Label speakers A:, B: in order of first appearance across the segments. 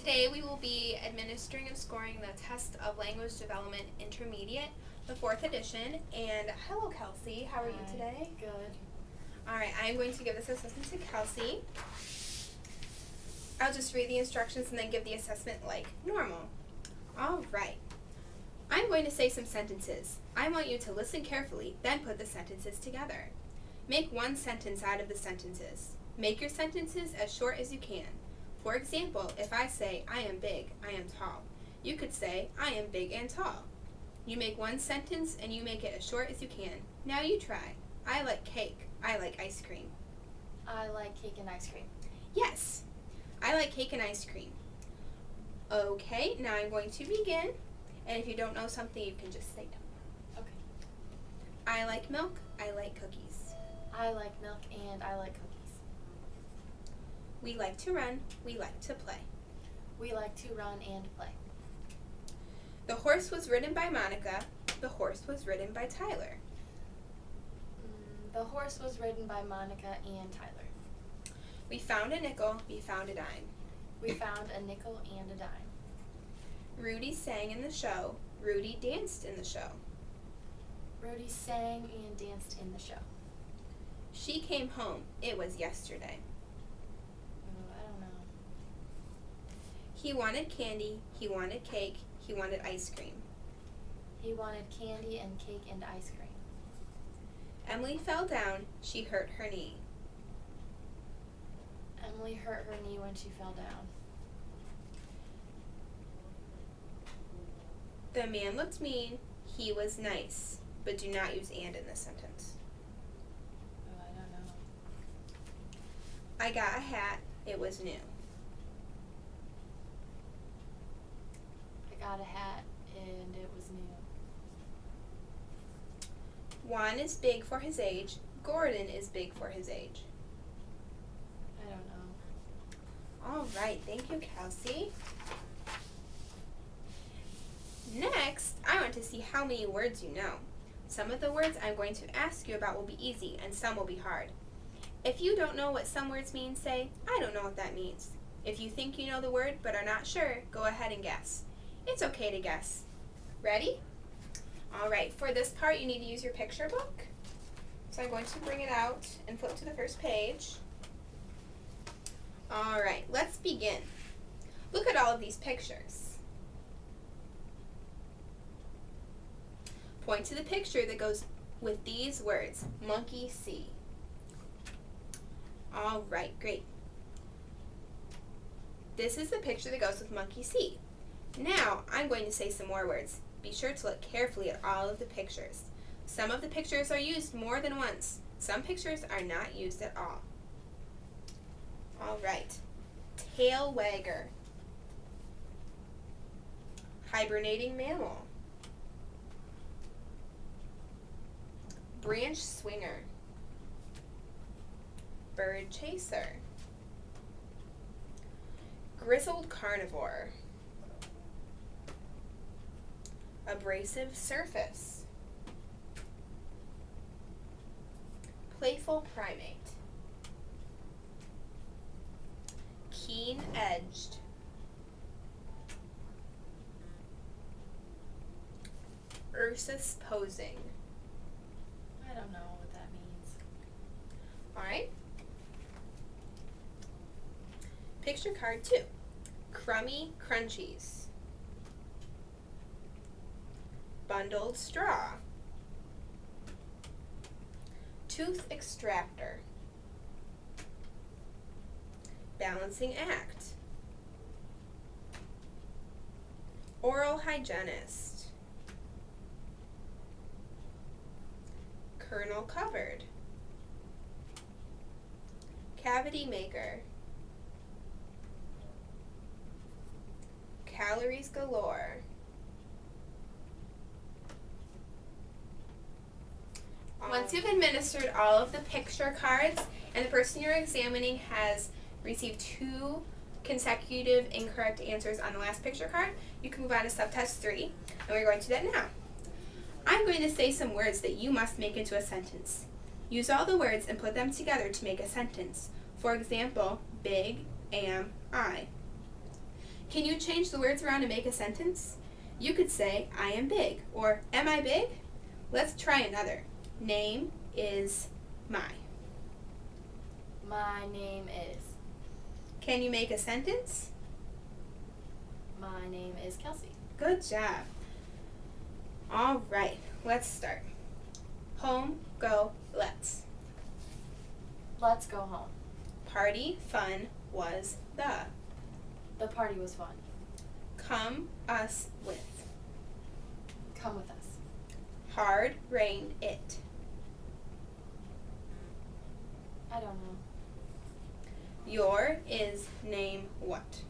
A: Today we will be administering and scoring the Test of Language Development Intermediate, the 4th edition. And hello Kelsey, how are you today?
B: Good.
A: Alright, I'm going to give this assessment to Kelsey. I'll just read the instructions and then give the assessment like normal. Alright. I'm going to say some sentences. I want you to listen carefully, then put the sentences together. Make one sentence out of the sentences. Make your sentences as short as you can. For example, if I say, I am big, I am tall, you could say, I am big and tall. You make one sentence and you make it as short as you can. Now you try. I like cake. I like ice cream.
B: I like cake and ice cream.
A: Yes, I like cake and ice cream. Okay, now I'm going to begin. And if you don't know something, you can just say no.
B: Okay.
A: I like milk. I like cookies.
B: I like milk and I like cookies.
A: We like to run. We like to play.
B: We like to run and play.
A: The horse was ridden by Monica. The horse was ridden by Tyler.
B: The horse was ridden by Monica and Tyler.
A: We found a nickel. We found a dime.
B: We found a nickel and a dime.
A: Rudy sang in the show. Rudy danced in the show.
B: Rudy sang and danced in the show.
A: She came home. It was yesterday.
B: I don't know.
A: He wanted candy. He wanted cake. He wanted ice cream.
B: He wanted candy and cake and ice cream.
A: Emily fell down. She hurt her knee.
B: Emily hurt her knee when she fell down.
A: The man looked mean. He was nice. But do not use and in this sentence.
B: I don't know.
A: I got a hat. It was new.
B: I got a hat and it was new.
A: Juan is big for his age. Gordon is big for his age.
B: I don't know.
A: All right, thank you, Kelsey. Next, I want to see how many words you know. Some of the words I'm going to ask you about will be easy and some will be hard. If you don't know what some words mean, say, I don't know what that means. If you think you know the word but are not sure, go ahead and guess. It's okay to guess. Ready? All right, for this part you need to use your picture book. So I'm going to bring it out and flip to the first page. All right, let's begin. Look at all of these pictures. Point to the picture that goes with these words, monkey see. All right, great. This is the picture that goes with monkey see. Now, I'm going to say some more words. Be sure to look carefully at all of the pictures. Some of the pictures are used more than once. Some pictures are not used at all. All right. Tail wagger. Hibernating mammal. Branch swinger. Bird chaser. Grizzled carnivore. Abrasive surface. Playful primate. Keen-edged. Ursus posing.
B: I don't know what that means.
A: All right. Picture card 2. Crummy crunchies. Bundled straw. Tooth extractor. Balancing act. Oral hygienist. Kernel covered. Cavity maker. Calories galore. Once you've administered all of the picture cards and the person you're examining has received 2 consecutive incorrect answers on the last picture card, you can move on to subtest 3, and we're going to do that now. I'm going to say some words that you must make into a sentence. Use all the words and put them together to make a sentence. For example, big am I. Can you change the words around to make a sentence? You could say, I am big, or am I big? Let's try another. Name is my.
B: My name is.
A: Can you make a sentence?
B: My name is Kelsey.
A: Good job. All right, let's start. Home, go, let's.
B: Let's go home.
A: Party, fun, was the.
B: The party was fun.
A: Come, us, with.
B: Come with us.
A: Hard, rained, it.
B: I don't know.
A: Your is name what?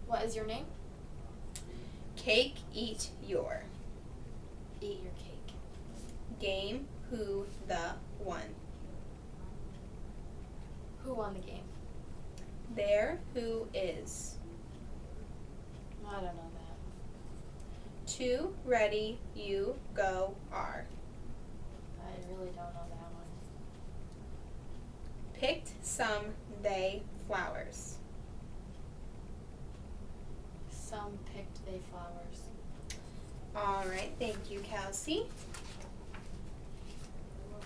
B: What is your name?
A: Cake, eat your.
B: Eat your cake.
A: Game, who, the, won.
B: Who won the game?
A: There, who is.
B: I don't know that.
A: To, ready, you, go, are.
B: I really don't know that one.
A: Picked, some, they, flowers.
B: Some picked they flowers.
A: All right, thank you, Kelsey.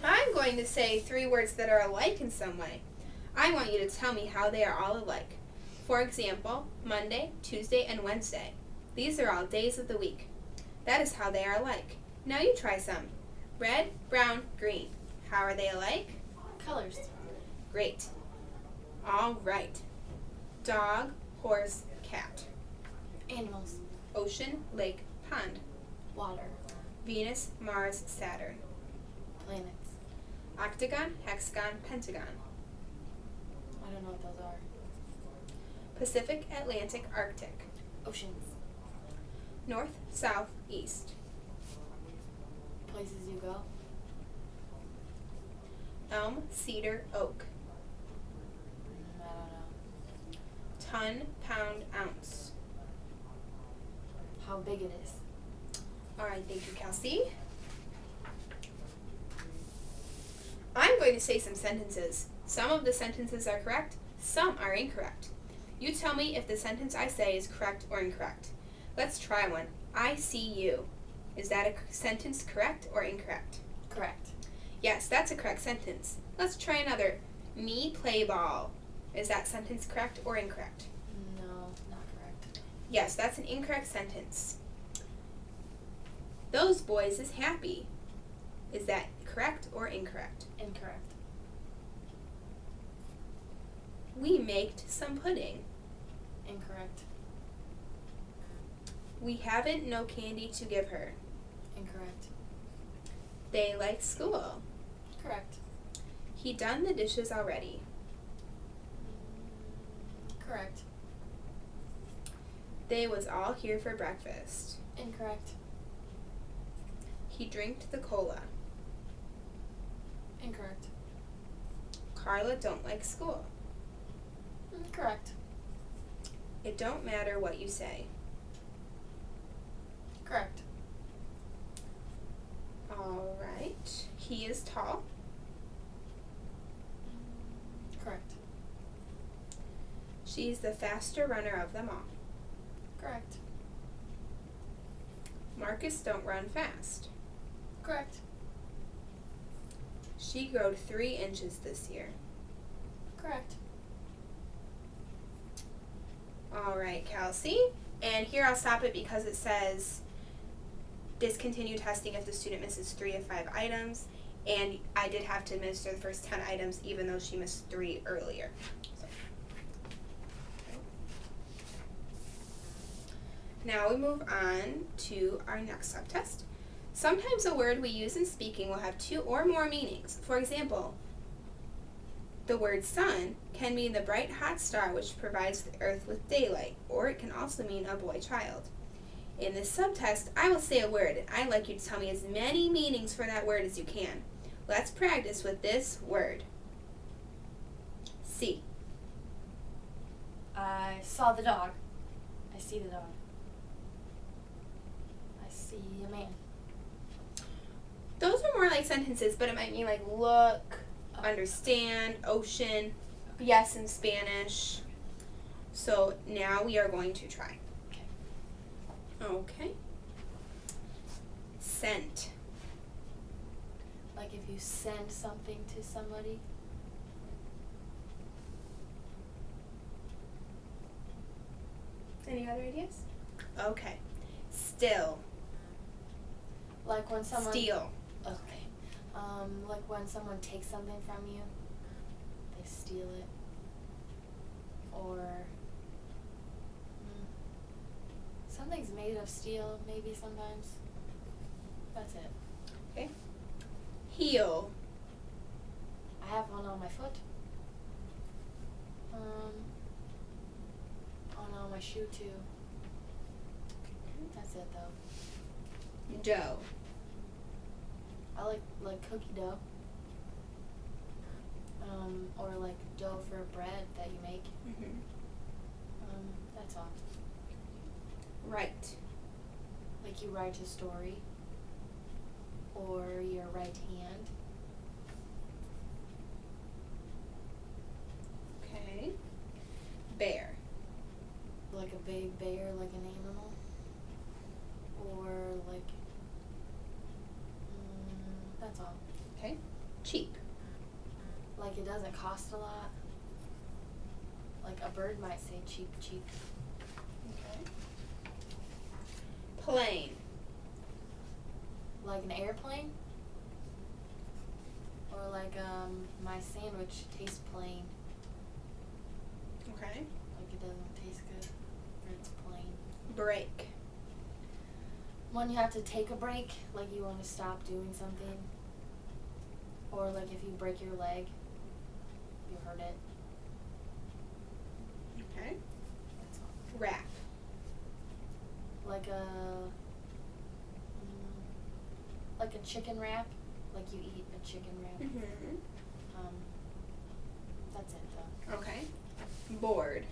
A: I'm going to say 3 words that are alike in some way. I want you to tell me how they are all alike. For example, Monday, Tuesday, and Wednesday. These are all days of the week. That is how they are alike. Now you try some. Red, brown, green. How are they alike?
B: Colors.
A: Great. All right. Dog, horse, cat.
B: Animals.
A: Ocean, lake, pond.
B: Water.
A: Venus, Mars, Saturn.
B: Planets.
A: Octagon, hexagon, pentagon.
B: I don't know what those are.
A: Pacific, Atlantic, Arctic.
B: Oceans.
A: North, south, east.
B: Places you go.
A: Elm, cedar, oak.
B: I don't know.
A: Ton, pound, ounce.
B: How big it is.
A: All right, thank you, Kelsey. I'm going to say some sentences. Some of the sentences are correct, some are incorrect. You tell me if the sentence I say is correct or incorrect. Let's try one. I see you. Is that a sentence correct or incorrect?
B: Correct.
A: Yes, that's a correct sentence. Let's try another. Me play ball. Is that sentence correct or incorrect?
B: No, not correct.
A: Yes, that's an incorrect sentence. Those boys is happy. Is that correct or incorrect?
B: Incorrect.
A: We maked some pudding.
B: Incorrect.
A: We haven't no candy to give her.
B: Incorrect.
A: They like school.
B: Correct.
A: He done the dishes already.
B: Correct.
A: They was all here for breakfast.
B: Incorrect.
A: He drinked the cola.
B: Incorrect.
A: Carla don't like school.
B: Correct.
A: It don't matter what you say.
B: Correct.
A: All right. He is tall.
B: Correct.
A: She's the faster runner of them all.
B: Correct.
A: Marcus don't run fast.
B: Correct.
A: She growed 3 inches this year.
B: Correct.
A: All right, Kelsey. And here I'll stop it because it says discontinue testing if the student misses 3 of 5 items. And I did have to administer the first 10 items even though she missed 3 earlier. So. Now we move on to our next subtest. Sometimes a word we use in speaking will have 2 or more meanings. For example, the word sun can mean the bright hot star which provides the earth with daylight, or it can also mean a boy child. In this subtest, I will say a word, and I'd like you to tell me as many meanings for that word as you can. Let's practice with this word. See.
B: I saw the dog. I see the dog. I see a man.
A: Those are more like sentences, but it might mean like look, understand, ocean, yes in Spanish. So now we are going to try. Okay. Sent.
B: Like if you send something to somebody.
A: Any other ideas? Okay. Still.
B: Like when someone.
A: Steal.
B: Okay. Like when someone takes something from you, they steal it. Or something's made of steel, maybe sometimes. That's it.
A: Okay. Heel.
B: I have one on my foot. On my shoe too. That's it though.
A: Dough.
B: I like cookie dough. Or like dough for bread that you make.
A: Mm-hmm.
B: That's all.
A: Right.
B: Like you write a story. Or your right hand.
A: Okay. Bear.
B: Like a big bear, like an animal. Or like, that's all.
A: Okay. Cheap.
B: Like it doesn't cost a lot. Like a bird might say cheap, cheap.
A: Okay. Plain.
B: Like an airplane. Or like my sandwich tastes plain.
A: Okay.
B: Like it doesn't taste good. Or it's plain.
A: Break.
B: When you have to take a break, like you want to stop doing something. Or like if you break your leg, you hurt it.
A: Okay.
B: That's all.
A: Wrap.
B: Like a chicken wrap. Like you eat a chicken wrap.
A: Mm-hmm.
B: That's it though.
A: Okay. Bored.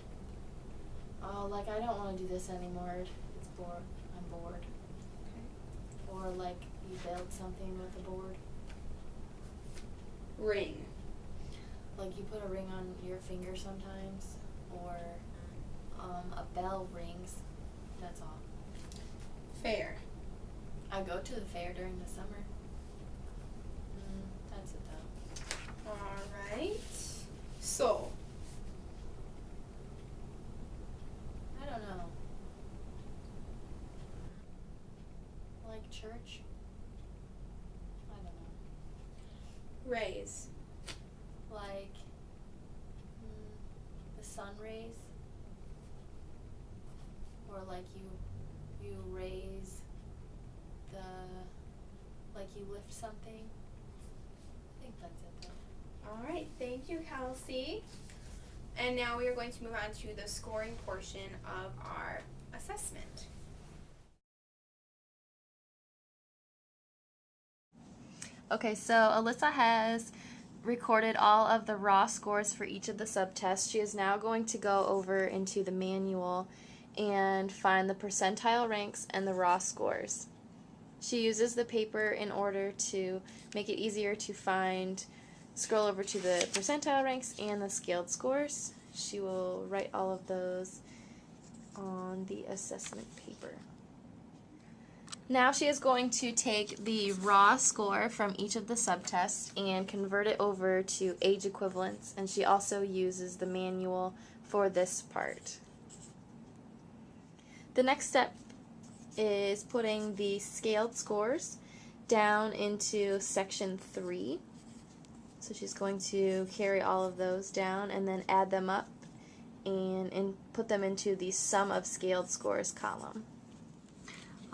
B: Oh, like I don't want to do this anymore. It's bored. I'm bored.
A: Okay.
B: Or like you build something with a board.
A: Ring.
B: Like you put a ring on your finger sometimes. Or a bell rings. That's all.
A: Fair.
B: I go to the fair during the summer. That's it though.
A: All right. Soul.
B: I don't know. Like church? I don't know.
A: Rays.
B: Like the sun rays? Or like you raise like you lift something? I think that's it though.
A: All right. Thank you, Kelsey. And now we are going to move on to the scoring portion of our assessment.
C: Okay, so Alyssa has recorded all of the raw scores for each of the subtests. She is now going to go over into the manual and find the percentile ranks and the raw scores. She uses the paper in order to make it easier to scroll over to the percentile ranks and the scaled scores. She will write all of those on the assessment paper. Now she is going to take the raw score from each of the subtests and convert it over to age equivalents, and she also uses the manual for this part. The next step is putting the scaled scores down into section 3. So she's going to carry all of those down and then add them up and put them into the sum of scaled scores column.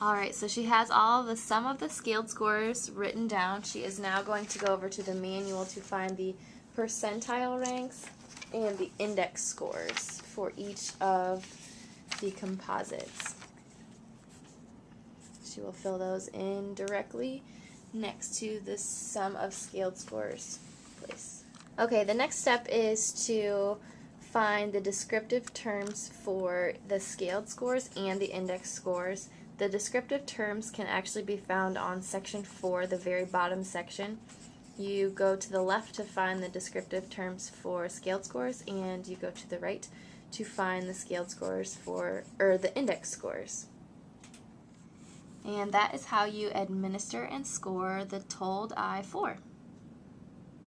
C: Alright, so she has all of the sum of the scaled scores written down. She is now going to go over to the manual to find the percentile ranks and the index scores for each of the composites. She will fill those in directly next to the sum of scaled scores place. Okay, the next step is to find the descriptive terms for the scaled scores and the index scores. The descriptive terms can actually be found on section 4, the very bottom section. You go to the left to find the descriptive terms for scaled scores, and you go to the right to find the scaled scores or the index scores. And that is how you administer and score the TOLD I-4.